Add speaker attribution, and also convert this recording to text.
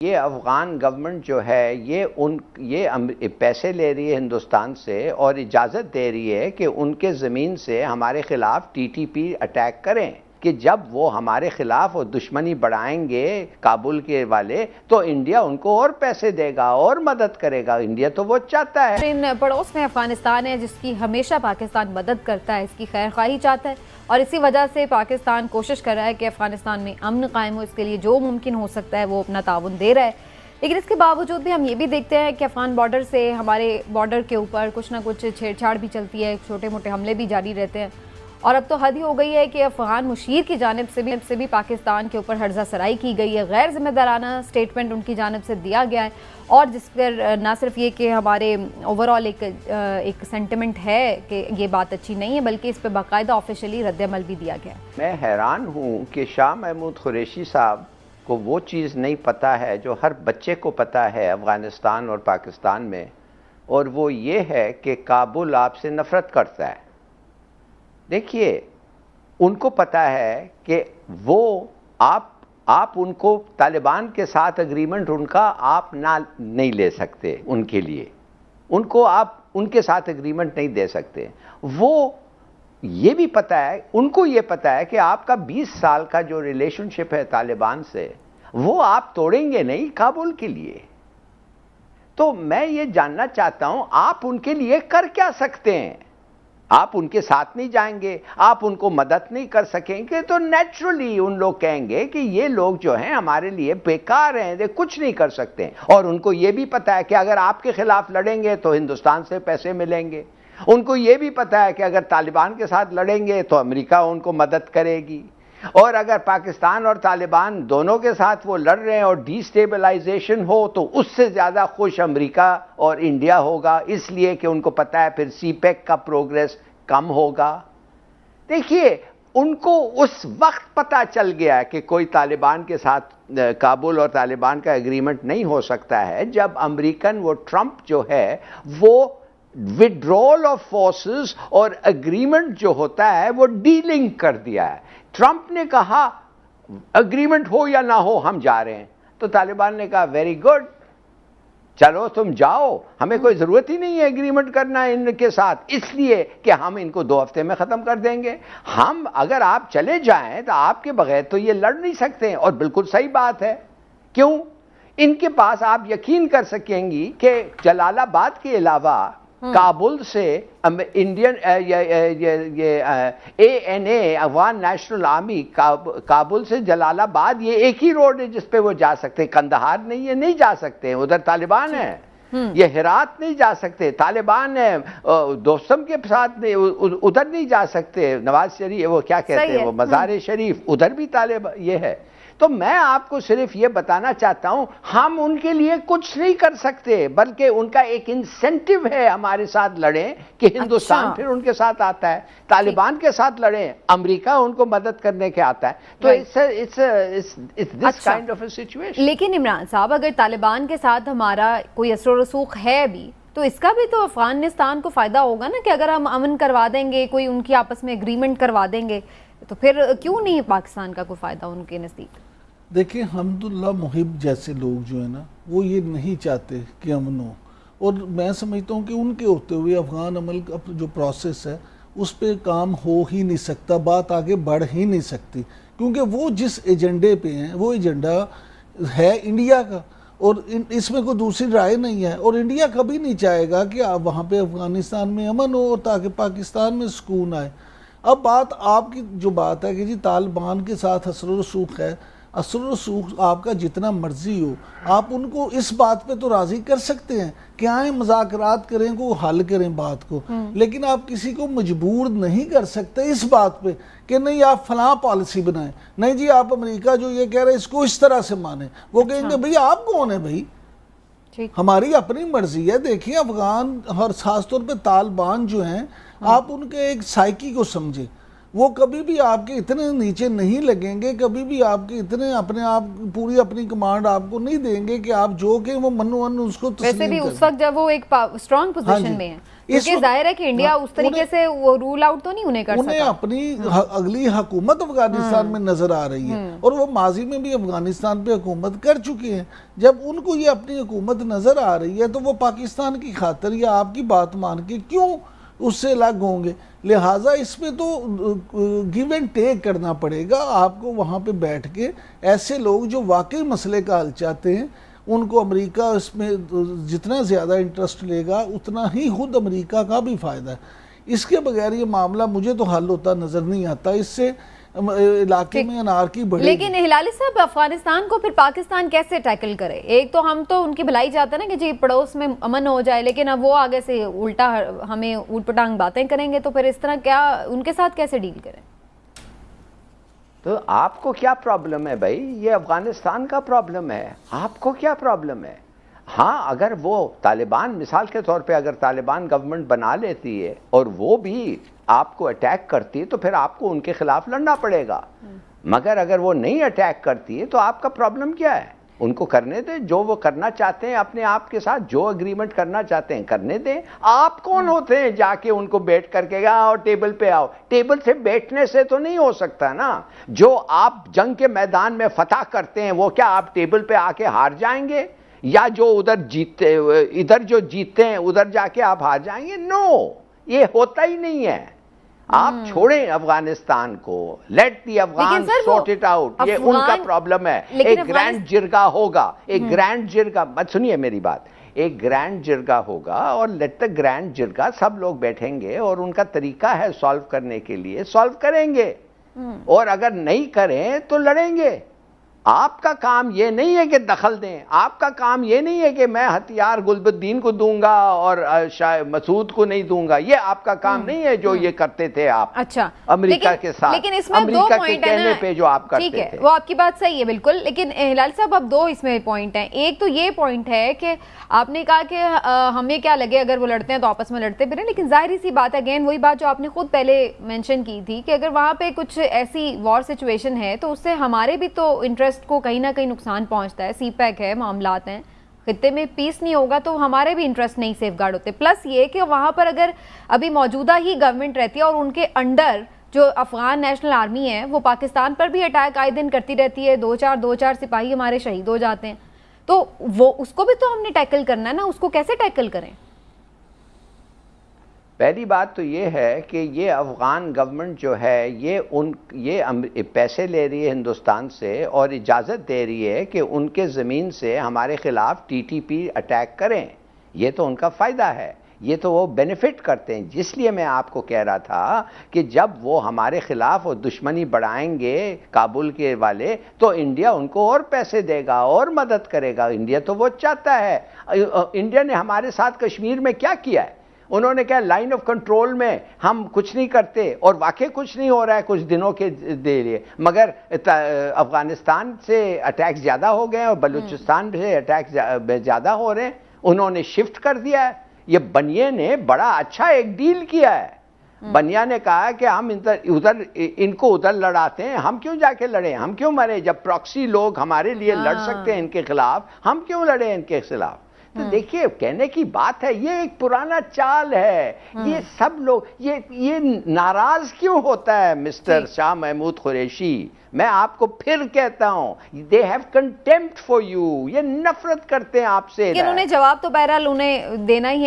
Speaker 1: یہ افغان گورنمنٹ جو ہے یہ پیسے لے رہی ہے ہندوستان سے اور اجازت دے رہی ہے کہ ان کے زمین سے ہمارے خلاف ٹی ٹی پی اٹیک کریں، کہ جب وہ ہمارے خلاف دشمنی بڑھائیں گے کابل کے والے تو انڈیا ان کو اور پیسے دے گا اور مدد کرے گا۔ انڈیا تو وہ چاہتا ہے۔
Speaker 2: ان پڑوس میں افغانستان ہے جس کی ہمیشہ پاکستان مدد کرتا ہے، اس کی خیر خواہی چاہتا ہے، اور اسی وجہ سے پاکستان کوشش کر رہا ہے کہ افغانستان میں امن قائم ہو، اس کے لیے جو ممکن ہو سکتا ہے وہ اپنا تعاون دے رہا ہے۔ لیکن اس کے باوجود بھی ہم یہ بھی دیکھتے ہیں کہ افغان بارڈر سے ہمارے بارڈر کے اوپر کچھ نہ کچھ چھیڑ چھاڑ بھی چلتی ہے، چھوٹے موٹے حملے بھی جاری رہتے ہیں، اور اب تو حد ہی ہو گئی ہے کہ افغان مشیر کی جانب سے بھی پاکستان کے اوپر ہرزہ سرائی کی گئی ہے، غیر ذمہ دارانہ سٹیٹمنٹ ان کی جانب سے دیا گیا ہے، اور جس پر نہ صرف یہ کہ ہمارے اوورال ایک سینٹیمنٹ ہے کہ یہ بات اچھی نہیں ہے، بلکہ اس پہ باقاعدہ آفیشلی رد عمل بھی دیا گیا ہے۔
Speaker 1: میں حیران ہوں کہ شاہ محمود قریشی صاحب کو وہ چیز نہیں پتا ہے جو ہر بچے کو پتا ہے افغانستان اور پاکستان میں، اور وہ یہ ہے کہ کابل آپ سے نفرت کرتا ہے۔ دیکھیے، ان کو پتا ہے کہ وہ آپ ان کو طالبان کے ساتھ اگریمنٹ ان کا آپ نہیں لے سکتے، ان کے لیے ان کو آپ ان کے ساتھ اگریمنٹ نہیں دے سکتے۔ وہ یہ بھی پتا ہے، ان کو یہ پتا ہے کہ آپ کا 20 سال کا جو ریلیشن شپ ہے طالبان سے وہ آپ توڑیں گے نہیں کابل کے لیے۔ تو میں یہ جاننا چاہتا ہوں آپ ان کے لیے کر کیا سکتے ہیں؟ آپ ان کے ساتھ نہیں جائیں گے، آپ ان کو مدد نہیں کر سکیں گے، تو نیچرلی ان لوگ کہیں گے کہ یہ لوگ جو ہیں ہمارے لیے بیکار ہیں، یہ کچھ نہیں کر سکتے۔ اور ان کو یہ بھی پتا ہے کہ اگر آپ کے خلاف لڑیں گے تو ہندوستان سے پیسے ملیں گے، ان کو یہ بھی پتا ہے کہ اگر طالبان کے ساتھ لڑیں گے تو امریکہ ان کو مدد کرے گی، اور اگر پاکستان اور طالبان دونوں کے ساتھ وہ لڑ رہے ہیں اور ڈی سٹیبلائزیشن ہو تو اس سے زیادہ خوش امریکہ اور انڈیا ہوگا، اس لیے کہ ان کو پتا ہے پھر سی پیک کا پروگریس کم ہوگا۔ دیکھیے، ان کو اس وقت پتا چل گیا کہ کوئی طالبان کے ساتھ کابل اور طالبان کا اگریمنٹ نہیں ہو سکتا ہے جب امریکن وہ ٹرمپ جو ہے وہ withdrawal آف فورسز اور اگریمنٹ جو ہوتا ہے وہ ڈیلنگ کر دیا ہے۔ ٹرمپ نے کہا اگریمنٹ ہو یا نہ ہو ہم جا رہے ہیں، تو طالبان نے کہا ویری گڈ، چلو تم جاؤ، ہمیں کوئی ضرورت ہی نہیں ہے اگریمنٹ کرنا ان کے ساتھ، اس لیے کہ ہم ان کو 2 ہفتے میں ختم کر دیں گے۔ ہم اگر آپ چلے جائیں تو آپ کے بغیر تو یہ لڑ نہیں سکتے، اور بالکل صحیح بات ہے۔ کیوں؟ ان کے پاس آپ یقین کر سکیں گی کہ جلال آباد کے علاوہ کابل سے Indian ANA Afghan national army Kabul سے جلال آباد یہ ایک ہی روڈ ہے جس پہ وہ جا سکتے، قندھار نہیں، یہ نہیں جا سکتے، ادھر طالبان ہے۔ یہ ہرات نہیں جا سکتے، طالبان ہے، دوستم کے ساتھ ادھر نہیں جا سکتے، نواز شریف وہ کیا کہتے ہیں وہ مزار شریف، ادھر بھی طالبان یہ ہے۔ تو میں آپ کو صرف یہ بتانا چاہتا ہوں ہم ان کے لیے کچھ نہیں کر سکتے، بلکہ ان کا ایک انسینٹیو ہے ہمارے ساتھ لڑیں کہ ہندوستان پھر ان کے ساتھ آتا ہے، طالبان کے ساتھ لڑیں، امریکہ ان کو مدد کرنے کے آتا ہے، تو this kind of a situation۔
Speaker 2: لیکن عمران صاحب، اگر طالبان کے ساتھ ہمارا کوئی اثر و رسوخ ہے بھی تو اس کا بھی تو افغانستان کو فائدہ ہوگا نا، کہ اگر ہم امن کروا دیں گے، کوئی ان کی آپس میں اگریمنٹ کروا دیں گے، تو پھر کیوں نہیں پاکستان کا کوئی فائدہ ان کے نزدیک؟
Speaker 3: دیکھیں، حمداللہ محب جیسے لوگ جو ہیں نا وہ یہ نہیں چاہتے کہ امن ہو، اور میں سمجھتا ہوں کہ ان کے ہوتے ہوئے افغان عمل کا جو پروسیس ہے اس پہ کام ہو ہی نہیں سکتا، بات آگے بڑھ ہی نہیں سکتی، کیونکہ وہ جس ایجنڈے پہ ہیں وہ ایجنڈا ہے انڈیا کا، اور اس میں کوئی دوسری رائے نہیں ہے، اور انڈیا کبھی نہیں چاہے گا کہ وہاں پہ افغانستان میں امن ہو اور تاکہ پاکستان میں سکون آئے۔ اب بات آپ کی جو بات ہے کہ جی طالبان کے ساتھ اثر و رسوخ ہے، اثر و رسوخ آپ کا جتنا مرضی ہو، آپ ان کو اس بات پہ تو راضی کر سکتے ہیں کہ آئیں مذاکرات کریں، کو حل کریں بات کو، لیکن آپ کسی کو مجبور نہیں کر سکتے اس بات پہ کہ نہیں آپ فلاں پالیسی بنائیں، نہیں جی آپ امریکہ جو یہ کہہ رہے ہیں اس کو اس طرح سے مانیں۔ وہ کہیں گے بھئی آپ کون ہیں بھئی، ہماری اپنی مرضی ہے۔ دیکھیں افغان اور خاص طور پہ طالبان جو ہیں، آپ ان کے ایک سائیکی کو سمجھیں، وہ کبھی بھی آپ کے اتنے نیچے نہیں لگیں گے، کبھی بھی آپ کے اتنے اپنے آپ پوری اپنی کمانڈ آپ کو نہیں دیں گے کہ آپ جو کہ وہ منو اس کو تسلیم
Speaker 2: ویسے بھی اس وقت جب وہ ایک اسٹرانگ پوزیشن میں ہے، کیونکہ ظاہر ہے کہ انڈیا اس طریقے سے وہ رول آؤٹ تو نہیں انہیں کر سکتا.
Speaker 3: انہیں اپنی اگلی حکومت افغانستان میں نظر آ رہی ہے، اور وہ ماضی میں بھی افغانستان پہ حکومت کر چکی ہیں. جب ان کو یہ اپنی حکومت نظر آ رہی ہے تو وہ پاکستان کی خاطر یا آپ کی بات مان کے کیوں اس سے الگ ہوں گے؟ لہٰذا اس پہ تو گیو اینڈ ٹیک کرنا پڑے گا آپ کو. وہاں پہ بیٹھ کے ایسے لوگ جو واقعی مسئلے کا حل چاہتے ہیں، ان کو امریکہ اس میں جتنا زیادہ انٹرسٹ لے گا اتنا ہی خود امریکہ کا بھی فائدہ ہے. اس کے بغیر یہ معاملہ مجھے تو حل ہوتا نظر نہیں آتا. اس سے علاقے میں انارکی بڑھے گی.
Speaker 2: لیکن ہلالی صاحب، افغانستان کو پھر پاکستان کیسے ٹیکل کرے؟ ایک تو ہم تو ان کی بھلائی چاہتے ہیں نا کہ جی پڑوس میں امن ہو جائے، لیکن اب وہ آگے سے الٹا ہمیں اوٹ پٹانگ باتیں کریں گے، تو پھر اس طرح کیا ان کے ساتھ کیسے ڈیل کریں؟
Speaker 1: تو آپ کو کیا پرابلم ہے بھائی؟ یہ افغانستان کا پرابلم ہے، آپ کو کیا پرابلم ہے؟ ہاں، اگر وہ طالبان مثال کے طور پہ اگر طالبان گورنمنٹ بنا لیتی ہے اور وہ بھی آپ کو اٹیک کرتی ہے تو پھر آپ کو ان کے خلاف لڑنا پڑے گا. مگر اگر وہ نہیں اٹیک کرتی ہے تو آپ کا پرابلم کیا ہے؟ ان کو کرنے دیں جو وہ کرنا چاہتے ہیں، اپنے آپ کے ساتھ جو اگریمنٹ کرنا چاہتے ہیں کرنے دیں. آپ کون ہوتے ہیں جا کے ان کو بیٹھ کر کے آؤ ٹیبل پہ آؤ؟ ٹیبل سے بیٹھنے سے تو نہیں ہو سکتا نا. جو آپ جنگ کے میدان میں فتح کرتے ہیں وہ کیا آپ ٹیبل پہ آ کے ہار جائیں گے؟ یا جو ادھر جو جیتتے ہیں ادھر جا کے آپ ہار جائیں گے؟ نو، یہ ہوتا ہی نہیں ہے. آپ چھوڑیں افغانستان کو، let the Afghan sort it out. یہ ان کا پرابلم ہے. ایک گرینڈ جرگہ ہوگا، ایک گرینڈ جرگہ، سنیے میری بات، ایک گرینڈ جرگہ ہوگا اور لیٹ دا گرینڈ جرگہ سب لوگ بیٹھیں گے اور ان کا طریقہ ہے سالو کرنے کے لیے، سالو کریں گے. اور اگر نہیں کریں تو لڑیں گے. آپ کا کام یہ نہیں ہے کہ دخل دیں، آپ کا کام یہ نہیں ہے کہ میں ہتھیار گلبدین کو دوں گا اور مسعود کو نہیں دوں گا. یہ آپ کا کام نہیں ہے جو یہ کرتے تھے آپ
Speaker 2: اچھا
Speaker 1: امریکہ کے ساتھ.
Speaker 2: لیکن اس میں
Speaker 1: امریکہ کے کہنے پہ جو آپ کرتے تھے،
Speaker 2: وہ آپ کی بات صحیح ہے بالکل. لیکن ہلال صاحب اب دو اس میں پوائنٹ ہیں. ایک تو یہ پوائنٹ ہے کہ آپ نے کہا کہ ہمیں کیا لگے اگر وہ لڑتے ہیں تو آپس میں لڑتے پھریں، لیکن ظاہری سی بات ہے اگین وہی بات جو آپ نے خود پہلے مینشن کی تھی کہ اگر وہاں پہ کچھ ایسی وار سچویشن ہے تو اس سے ہمارے بھی تو انٹرسٹ کو کہیں نہ کہیں نقصان پہنچتا ہے. سی پیک ہے، معاملات ہیں، خطے میں پیس نہیں ہوگا تو ہمارے بھی انٹرسٹ نہیں سیف گارڈ ہوتے. پلس یہ کہ وہاں پر اگر ابھی موجودہ ہی گورنمنٹ رہتی ہے اور ان کے انڈر جو افغان نیشنل آرمی ہے وہ پاکستان پر بھی اٹیک آئے دن کرتی رہتی ہے، دو چار سپاہی ہمارے شہید ہو جاتے ہیں، تو وہ اس کو بھی تو ہم نے ٹیکل کرنا ہے نا. اس کو کیسے ٹیکل کریں؟
Speaker 1: پہلی بات تو یہ ہے کہ یہ افغان گورنمنٹ جو ہے یہ پیسے لے رہی ہے ہندوستان سے اور اجازت دے رہی ہے کہ ان کے زمین سے ہمارے خلاف ٹی ٹی پی اٹیک کریں. یہ تو ان کا فائدہ ہے، یہ تو وہ بینیفٹ کرتے ہیں. جس لیے میں آپ کو کہہ رہا تھا کہ جب وہ ہمارے خلاف دشمنی بڑھائیں گے کابل کے والے تو انڈیا ان کو اور پیسے دے گا اور مدد کرے گا. انڈیا تو وہ چاہتا ہے. انڈیا نے ہمارے ساتھ کشمیر میں کیا کیا ہے؟ انہوں نے کہا لائن آف کنٹرول میں ہم کچھ نہیں کرتے، اور واقعی کچھ نہیں ہو رہا ہے کچھ دنوں کے لیے. مگر افغانستان سے اٹیک زیادہ ہو گئے اور بلوچستان سے اٹیک زیادہ ہو رہے ہیں. انہوں نے شفٹ کر دیا ہے. یہ بنیے نے بڑا اچھا ایک ڈیل کیا ہے. بنیا نے کہا کہ ہم ان کو ادھر لڑاتے ہیں، ہم کیوں جا کے لڑیں، ہم کیوں مریں؟ جب پراکسی لوگ ہمارے لیے لڑ سکتے ہیں ان کے خلاف، ہم کیوں لڑیں ان کے خلاف؟ تو دیکھیے کہنے کی بات ہے، یہ ایک پرانا چال ہے. یہ سب لوگ یہ ناراض کیوں ہوتا ہے مسٹر شاہ محمود قریشی؟ میں آپ کو پھر کہتا ہوں they have contempt for you. یہ نفرت کرتے ہیں آپ سے.
Speaker 2: انہوں نے جواب تو بہرحال انہیں دینا ہی ہے.